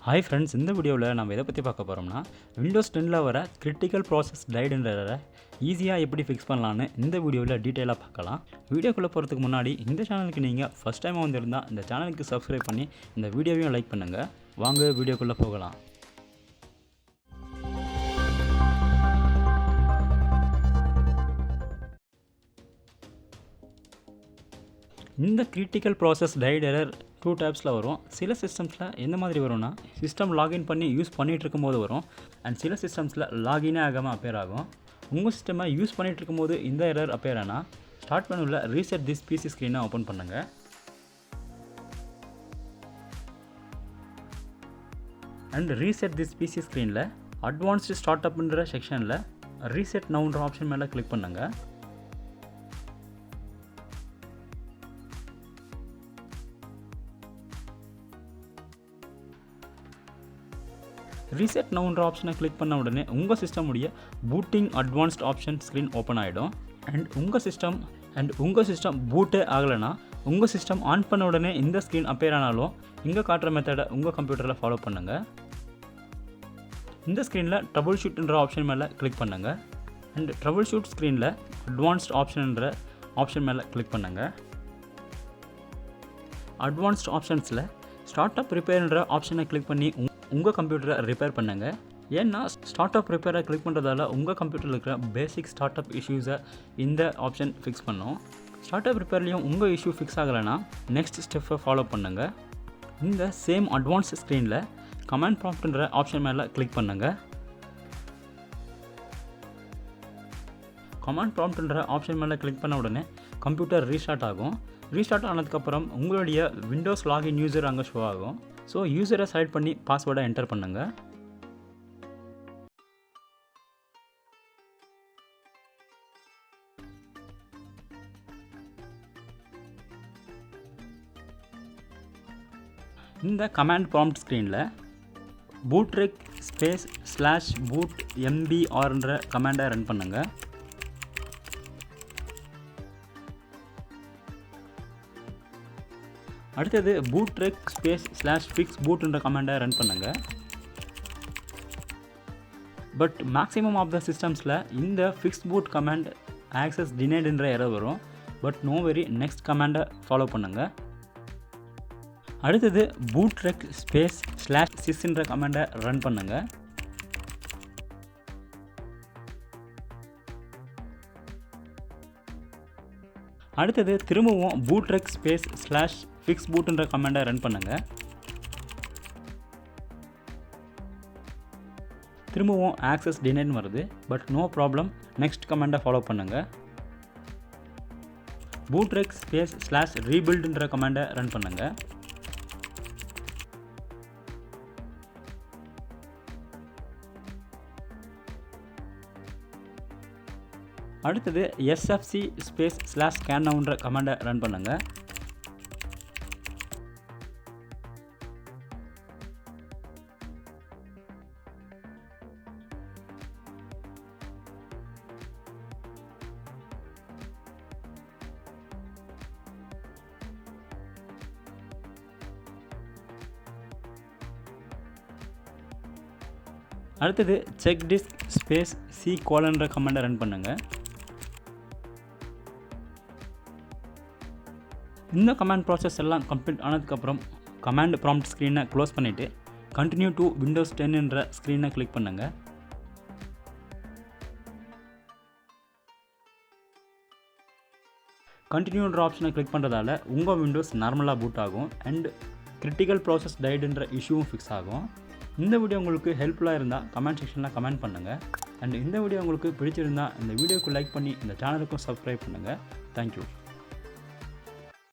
Hi friends, இந்த வீடியோவில் நம்ம எதை பற்றி பார்க்க போகிறோம்னா விண்டோஸ் 10ல் வர கிரிட்டிக்கல் ப்ராசஸ் டைடுன்றதை ஈஸியாக எப்படி ஃபிக்ஸ் பண்ணலான்னு இந்த வீடியோவில் டீட்டெயிலாக பார்க்கலாம். வீடியோக்குள்ளே போகிறதுக்கு முன்னாடி இந்த சேனலுக்கு நீங்கள் ஃபஸ்ட் டைம் வந்திருந்தால் இந்த சேனலுக்கு சப்ஸ்கிரைப் பண்ணி இந்த வீடியோவையும் லைக் பண்ணுங்கள். வாங்க வீடியோக்குள்ளே போகலாம். இந்த கிரிட்டிக்கல் ப்ராசஸ் டைட் எரர் 2 டைப்ஸில் வரும். சில சிஸ்டம்ஸில் எந்த மாதிரி வரும்னா சிஸ்டம் லாகின் பண்ணி யூஸ் பண்ணிகிட்டு இருக்கும்போது வரும். அண்ட் சில சிஸ்டம்ஸில் லாகினே ஆகாமல் அப்பேர் ஆகும். உங்கள் சிஸ்டமை யூஸ் பண்ணிகிட்டு இருக்கும்போது இந்த எரர் அப்பேர் ஆனால் ஸ்டார்ட் மெனுவில் ரீசெட் திஸ் பிசி ஸ்க்ரீனை ஓப்பன் பண்ணுங்கள். அண்ட் ரீசெட் திஸ் பிசி ஸ்க்ரீனில் அட்வான்ஸ்டு ஸ்டார்ட் அப்ன்ற செக்ஷனில் ரீசெட் நவுன்ற ஆப்ஷன் மேலே கிளிக் பண்ணுங்கள். ரீசெட் நவுன்ற ஆப்ஷனை கிளிக் பண்ண உடனே உங்கள் சிஸ்டமுடைய booting advanced option screen open ஆகிடும். அண்ட் உங்கள் சிஸ்டம் பூட்டே ஆகலைன்னா உங்கள் சிஸ்டம் ஆன் பண்ண உடனே இந்த ஸ்க்ரீன் அப்பேர் ஆனாலும் இங்கே காட்டுற மெத்தடை உங்கள் கம்ப்யூட்டரில் ஃபாலோ பண்ணுங்கள். இந்த ஸ்க்ரீனில் ட்ரபுள் ஷூட்ன்ற ஆப்ஷன் மேலே கிளிக் பண்ணுங்கள். அண்ட் ட்ரபுள் ஷூட் ஸ்க்ரீனில் அட்வான்ஸ்ட் ஆப்ஷன்ன்ற ஆப்ஷன் மேலே கிளிக் பண்ணுங்கள். அட்வான்ஸ்ட் ஆப்ஷன்ஸில் ஸ்டார்ட் அப் ரிப்பேர்ன்ற ஆப்ஷனை கிளிக் பண்ணி உங்கள் கம்ப்யூட்டரை ரிப்பேர் பண்ணுங்கள். ஏன்னா ஸ்டார்ட் அப் ரிப்பேரை கிளிக் பண்ணுறதால உங்கள் கம்ப்யூட்டரில் இருக்கிற பேசிக் ஸ்டார்ட் அப் இஷ்யூஸை இந்த ஆப்ஷன் ஃபிக்ஸ் பண்ணும். ஸ்டார்ட் அப் ரிப்பேர்லேயும் உங்கள் இஷ்யூ ஃபிக்ஸ் ஆகலைன்னா நெக்ஸ்ட் ஸ்டெப்பை ஃபாலோ பண்ணுங்கள். இந்த சேம் அட்வான்ஸ் ஸ்க்ரீனில் கமாண்ட் ப்ராம்ப்ட்ன்ற ஆப்ஷன் மேலே கிளிக் பண்ணுங்கள். கமாண்ட் ப்ராம்ப்ட்ன்ற ஆப்ஷன் மேலே கிளிக் பண்ண உடனே கம்ப்யூட்டர் ரீஸ்டார்ட் ஆகும். ரீஸ்டார்ட் ஆனதுக்கப்புறம் உங்களுடைய விண்டோஸ் லாகின் யூசர் அங்கே ஷோ ஆகும். ஸோ யூசரை செலக்ட் பண்ணி பாஸ்வேர்டை என்டர் பண்ணுங்கள். இந்த கமாண்ட் ப்ராம்ப்ட் ஸ்க்ரீனில் Bootrec /boot mbr கமாண்டை ரன் பண்ணுங்கள். அடுத்தது Bootrec /fixboot கமாண்டை ரன் பண்ணுங்கள். பட் மேக்ஸிமம் ஆஃப் த சிஸ்டம்ஸில் இந்த fixboot கமாண்ட் ஆக்சஸ் டினைடுன்ற எரர் வரும். பட் நோ வெரி, நெக்ஸ்ட் கமாண்டை ஃபாலோ பண்ணுங்கள். அடுத்தது Bootrec /sys கமாண்டை ரன் பண்ணுங்கள். அடுத்தது திரும்பவும் Bootrec /fixboot கமாண்டை ரன் பண்ணுங்கள். திரும்பவும் ஆக்சஸ் டினைட்னு வருது. பட் நோ ப்ராப்ளம், நெக்ஸ்ட் கமாண்டை ஃபாலோ பண்ணுங்கள். Bootrec /rebuild கமாண்டை ரன் பண்ணுங்கள். அடுத்தது sfc /scannow கமாண்டை ரன் பண்ணுங்கள். அடுத்தது செக் டிஸ்க் c: கமாண்டை ரன் பண்ணுங்கள். இந்த கமாண்ட் ப்ராசஸ் எல்லாம் கம்ப்ளீட் ஆனதுக்கப்புறம் கமாண்ட் ப்ராம்ப்ட் ஸ்க்ரீனை க்ளோஸ் பண்ணிவிட்டு கண்டினியூ டு விண்டோஸ் 10 ஸ்க்ரீனை கிளிக் பண்ணுங்கள். கண்டினியூன்ற ஆப்ஷனை கிளிக் பண்ணுறதால உங்கள் விண்டோஸ் நார்மலாக பூட் ஆகும். அண்ட் கிரிட்டிக்கல் ப்ராசஸ் டைடுன்ற இஷ்யூவும் ஃபிக்ஸ் ஆகும். இந்த வீடியோ உங்களுக்கு ஹெல்ப்ஃபுல்லாக இருந்தால் கமெண்ட் செக்ஷனில் கமெண்ட் பண்ணுங்கள். அண்ட் இந்த வீடியோ உங்களுக்கு பிடிச்சிருந்தால் இந்த வீடியோக்கு லைக் பண்ணி இந்த சேனலுக்கும் சப்ஸ்கிரைப் பண்ணுங்கள். தேங்க்யூ.